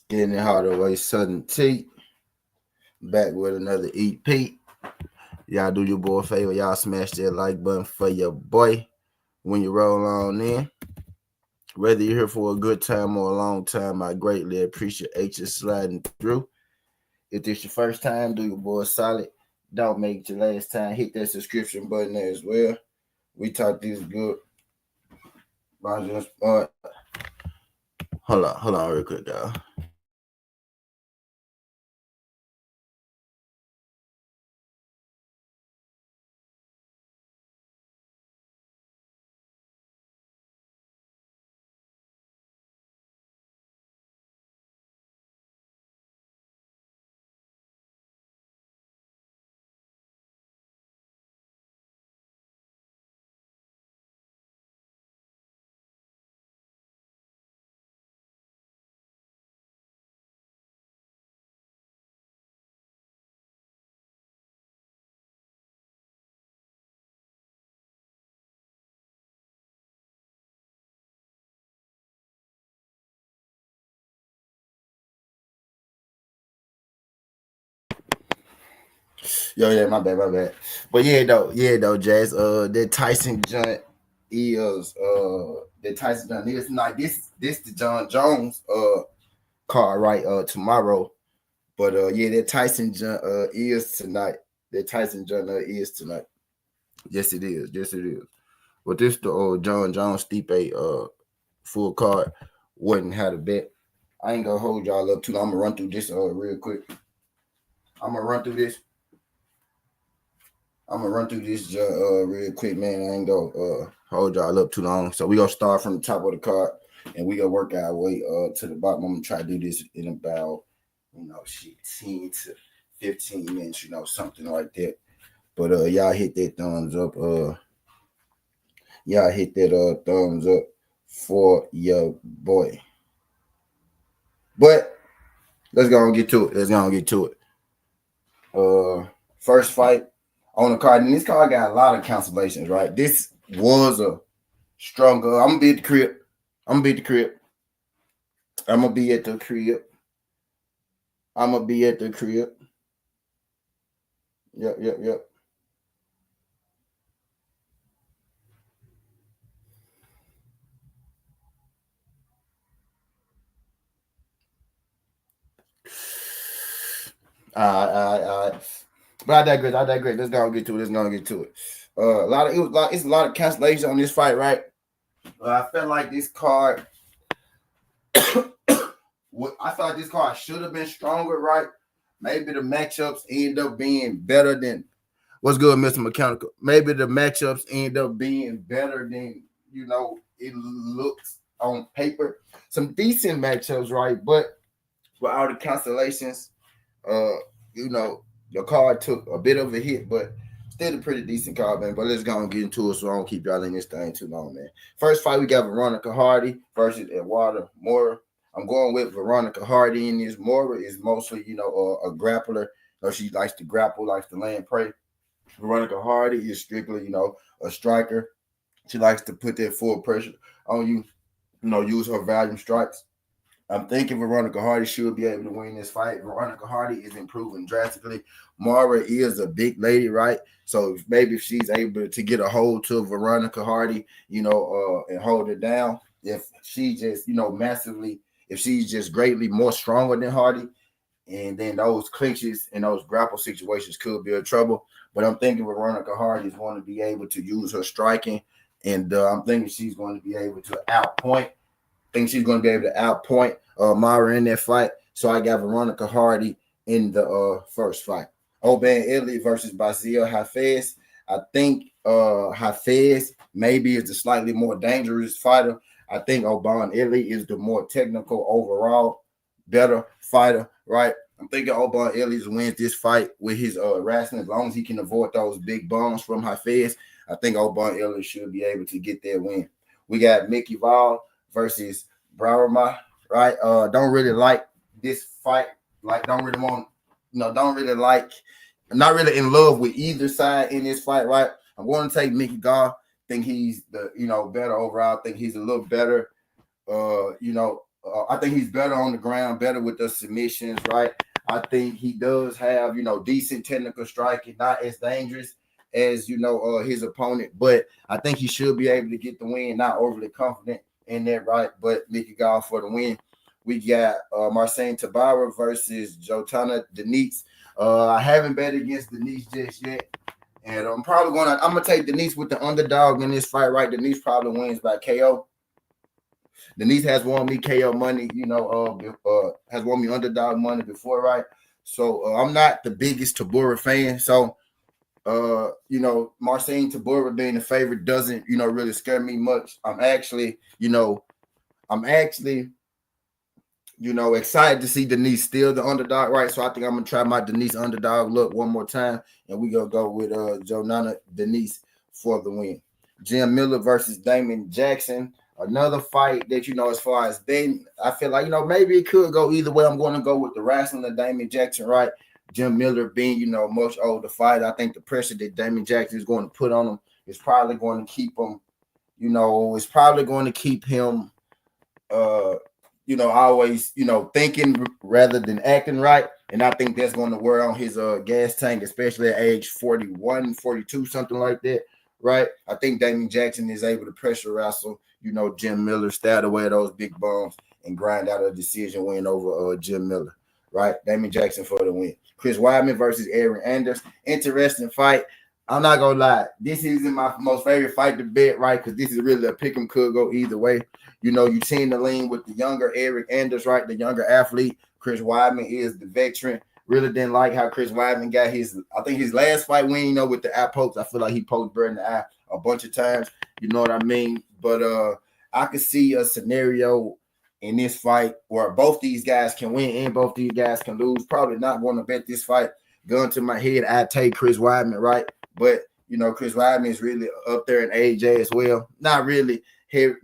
Getting it hard away, Southern T. Back with another EP. Y'all do your boy a favor. Y'all smash that like button for your boy when you roll on in. Whether you're here for a good time or a long time, I greatly appreciate you sliding through. If this your first time, do your boy solid. Don't make it your last time. Hit that subscription button there as well. We talk this good. Hold on real quick, y'all. Yo, yeah, my bad. But yeah, though, Jazz. That Tyson joint is that Tyson joint is like this the John Jones card right tomorrow. But yeah, that Tyson joint is tonight. That Tyson joint is tonight. Yes, it is. Yes, it is. But this the John Jones Stipe full card wouldn't have a bet. I ain't gonna hold y'all up too long. I'm gonna run through this real quick. I'm gonna run through this. Real quick, man. I ain't gonna hold y'all up too long. So we gonna start from the top of the card and we gonna work our way to the bottom. I'm gonna try to do this in about 10 to 15 minutes, something like that. But y'all hit that thumbs up. Y'all hit that thumbs up for your boy. But let's go and get to it. First fight on the card, and this card got a lot of cancellations, right? This was a stronger. I'm gonna be at the crib. I'm gonna be at the crib. Yep. All right. But I digress. Let's go and get to it. It's a lot of cancellation on this fight, right? I felt like this card. I thought this card should have been stronger, right? Maybe the matchups end up being better than what's good, Mr. Mechanical. Maybe the matchups end up being better than it looks on paper. Some decent matchups, right? But with all the cancellations, the card took a bit of a hit, but still a pretty decent card, man. But let's go and get into it so I don't keep y'all in this thing too long, man. First fight, we got Veronica Hardy versus Eduarda Mora. I'm going with Veronica Hardy in this. Mora is mostly, a grappler. She likes to grapple, likes to land prey. Veronica Hardy is strictly, a striker. She likes to put that full pressure on you, use her volume strikes. I'm thinking Veronica Hardy should be able to win this fight. Veronica Hardy is improving drastically. Mara is a big lady, right? So maybe if she's able to get a hold to Veronica Hardy, and hold it down, if she just, massively, if she's just greatly more stronger than Hardy, and then those clinches and those grapple situations could be a trouble. But I'm thinking Veronica Hardy is going to be able to use her striking, and I'm thinking she's going to be able to outpoint. Mara in that fight. So I got Veronica Hardy in the first fight. Oban Italy versus Basil Hafez. I think Hafez maybe is the slightly more dangerous fighter. I think Oban Italy is the more technical overall, better fighter, right? I'm thinking Oban Italy wins this fight with his wrestling as long as he can avoid those big bombs from Hafez. I think Oban Italy should be able to get that win. We got Mickey Val versus Brahma, right? Don't really like this fight. Like, don't really like, not really in love with either side in this fight, right? I'm going to take Mickey Gall. Think he's the, better overall. Think he's a little better, I think he's better on the ground, better with the submissions, right? I think he does have, decent technical striking, not as dangerous as, his opponent, but I think he should be able to get the win, not overly confident in that, right? But Mickey Gall for the win. We got Marcin Tybura versus Jotana Denise. I haven't bet against Denise just yet. And I'm gonna take Denise with the underdog in this fight, right? Denise probably wins by KO. Denise has won me KO money, has won me underdog money before, right? So I'm not the biggest Tybura fan. So Marcin Tybura being the favorite doesn't, really scare me much. I'm actually excited to see Denise still the underdog, right? So I think I'm gonna try my Denise underdog look one more time, and we gonna go with Jonana Denise for the win. Jim Miller versus Damon Jackson. Another fight that, as far as then, I feel like, maybe it could go either way. I'm going to go with the wrestling of Damon Jackson, right? Jim Miller being, much older fighter. I think the pressure that Damon Jackson is going to put on him is probably going to keep him, always, thinking rather than acting right. And I think that's going to wear on his gas tank, especially at age 41, 42, something like that, right? I think Damon Jackson is able to pressure wrestle, Jim Miller, stay away those big bombs and grind out a decision win over Jim Miller, right? Damon Jackson for the win. Chris Weidman versus Aaron Anders. Interesting fight. I'm not going to lie. This isn't my most favorite fight to bet, right? Because this is really a pick 'em, could go either way. You tend to lean with the younger Eric Anders, right? The younger athlete. Chris Weidman is the veteran. Really didn't like how Chris Weidman got his last fight win, with the eye pokes. I feel like he poked Bird in the eye a bunch of times. You know what I mean? But I could see a scenario in this fight where both these guys can win and both these guys can lose. Probably not going to bet this fight. Gun to my head, I'd take Chris Weidman, right? But Chris Weidman is really up there in age as well. Not really in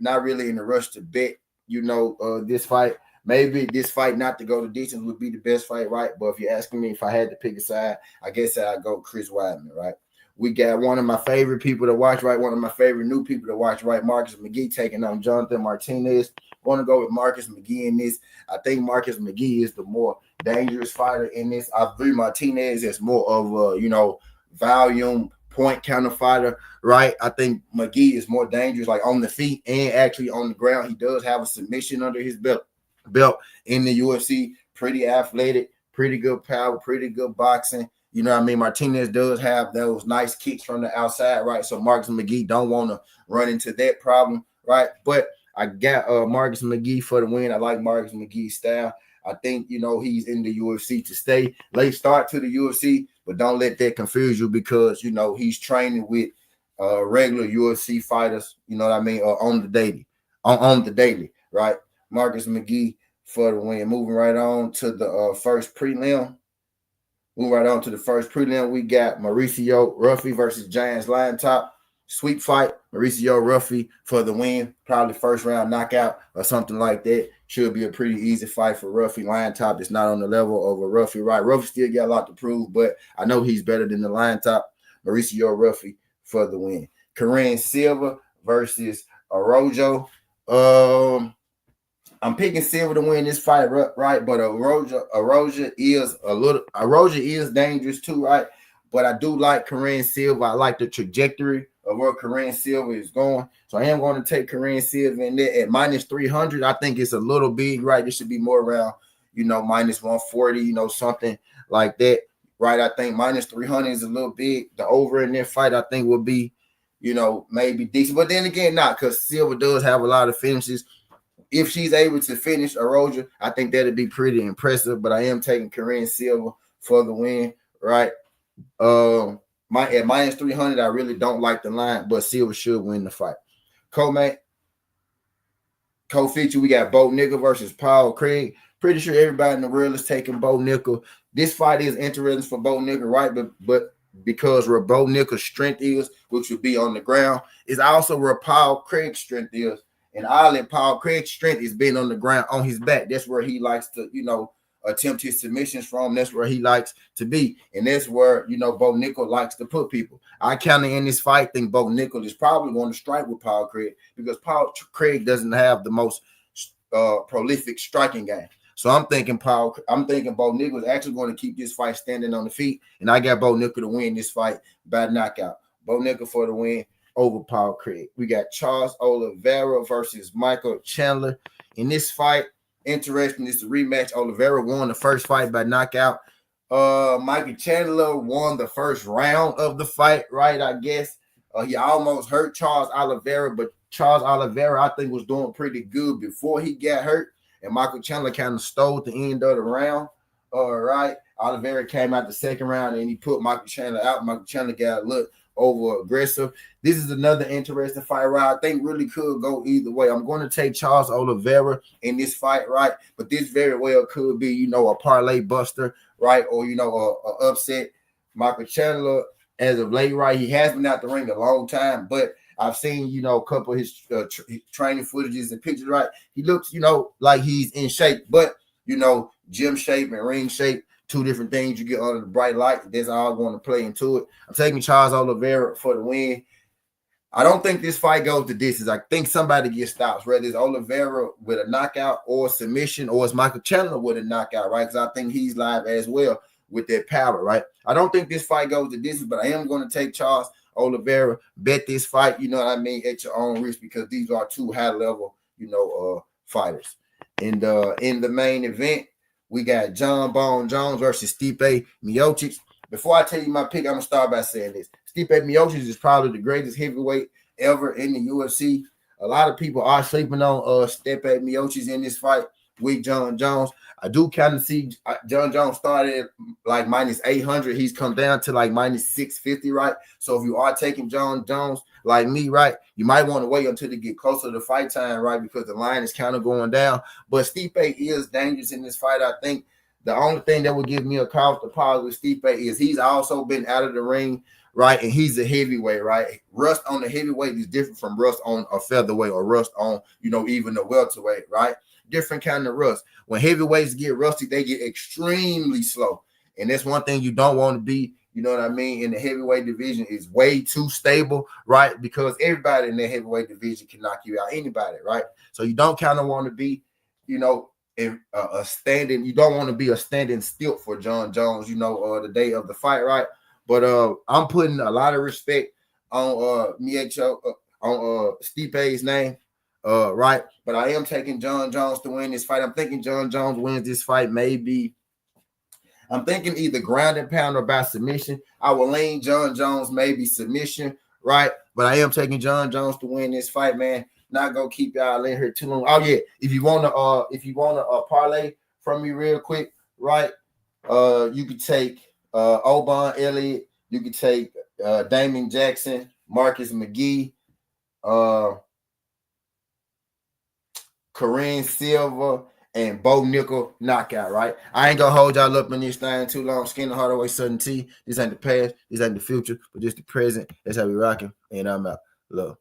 the rush to bet, this fight. Maybe this fight not to go to distance would be the best fight, right? But if you're asking me if I had to pick a side, I guess I'd go Chris Weidman, right? We got one of my favorite people to watch, right? One of my favorite new people to watch, right? Marcus McGee taking on Jonathan Martinez. I want to go with Marcus McGee in this. I think Marcus McGee is the more dangerous fighter in this. I view Martinez as more of a, volume point counter fighter, right? I think McGee is more dangerous, like on the feet and actually on the ground. He does have a submission under his belt in the UFC. Pretty athletic, pretty good power, pretty good boxing. You know what I mean? Martinez does have those nice kicks from the outside, right? So Marcus McGee don't want to run into that problem, right? But I got Marcus McGee for the win. I like Marcus McGee's style. I think, he's in the UFC to stay. Late start to the UFC, but don't let that confuse you because, he's training with regular UFC fighters, you know what I mean, on the daily, right? Marcus McGee for the win. Moving right on to the first prelim. We got Mauricio Ruffy versus James Lion-Top. Sweet fight. Mauricio Ruffy for the win. Probably first round knockout or something like that. Should be a pretty easy fight for Ruffy. Lion-Top is not on the level of a Ruffy, right? Ruffy still got a lot to prove, but I know he's better than the Lion-Top. Mauricio Ruffy for the win. Karen Silva versus Arrojo. I'm picking Silva to win this fight, right? But Arrojo is dangerous too, right? But I do like Karen Silva. I like the trajectory of where Karen Silva is going. So I am going to take Karen Silva in there at minus 300. I think it's a little big, right? It should be more around, minus 140, something like that, right? I think minus 300 is a little big. The over in that fight, I think, will be, maybe decent. But then again, not because Silva does have a lot of finishes. If she's able to finish Arrojo, I think that'd be pretty impressive. But I am taking Karen Silva for the win, right? At minus 300, I really don't like the line, but Silva should win the fight. Co-feature, we got Bo Nickel versus Paul Craig. Pretty sure everybody in the world is taking Bo Nickel. This fight is interesting for Bo Nickel, right? But because where Bo Nickel's strength is, which would be on the ground, is also where Paul Craig's strength is. And oddly, Paul Craig's strength is being on the ground on his back. That's where he likes to, attempt his submissions from. That's where he likes to be. And that's where, Bo Nickel likes to put people. I kind of in this fight think Bo Nickel is probably going to strike with Paul Craig because Paul Craig doesn't have the most prolific striking game. So I'm thinking Bo Nickal is actually going to keep this fight standing on the feet, and I got Bo Nickal to win this fight by knockout. Bo Nickal for the win over Paul Craig. We got Charles Oliveira versus Michael Chandler. In this fight, interesting, it's a rematch. Oliveira won the first fight by knockout. Michael Chandler won the first round of the fight, right? I guess he almost hurt Charles Oliveira, but Charles Oliveira, I think, was doing pretty good before he got hurt. And Michael Chandler kind of stole the end of the round. All right. Oliveira came out the second round and he put Michael Chandler out. Michael Chandler got a look over aggressive. This is another interesting fight, right? I think really could go either way. I'm going to take Charles Oliveira in this fight, right? But this very well could be, a parlay buster, right? Or, a upset. Michael Chandler, as of late, right, he has been out the ring a long time, but I've seen, a couple of his training footages and pictures, right? He looks, like he's in shape, but, gym shape and ring shape, two different things you get under the bright light. That's all going to play into it. I'm taking Charles Oliveira for the win. I don't think this fight goes to distance. I think somebody gets stops, whether it's Oliveira with a knockout or submission, or it's Michael Chandler with a knockout, right? Because I think he's live as well with that power, right? I don't think this fight goes to distance, but I am going to take Charles Oliveira. Bet this fight, at your own risk, because these are two high-level, fighters. And in the main event, we got John Bone Jones versus Stipe Miocic. Before I tell you my pick, I'm going to start by saying this. Stipe Miocic is probably the greatest heavyweight ever in the UFC. A lot of people are sleeping on Stipe Miocic in this fight with John Jones. I do kind of see John Jones started like minus 800. He's come down to like minus 650, right? So if you are taking John Jones like me, right, you might want to wait until they get closer to fight time, right, because the line is kind of going down. But Stipe is dangerous in this fight. I think the only thing that would give me a cause to pause with Stipe is he's also been out of the ring, right, and he's a heavyweight, right? Rust on the heavyweight is different from rust on a featherweight or rust on, even the welterweight, right? Different kind of rust. When heavyweights get rusty, they get extremely slow. And that's one thing you don't want to be, in the heavyweight division is way too stable, right? Because everybody in the heavyweight division can knock you out, anybody, right? So you don't kind of want to be, a standing, you don't want to be a standing stilt for John Jones, the day of the fight, right? But I'm putting a lot of respect on Miocic, on Stipe's name. Right, but I am taking John Jones to win this fight. I'm thinking John Jones wins this fight. Maybe I'm thinking either ground and pound or by submission. I will lean John Jones, maybe submission, right? But I am taking John Jones to win this fight, man. Not gonna keep y'all in here too long. Oh yeah, if you wanna parlay from me real quick, right? You could take Obon Elliott. You could take Damon Jackson, Marcus McGee, Kareem Silva, and Bo Nickal knockout, right? I ain't gonna hold y'all up in this thing too long. Skinner Hardaway, Southern T. This ain't the past, this ain't the future, but just the present. That's how we rocking. And I'm out. Love.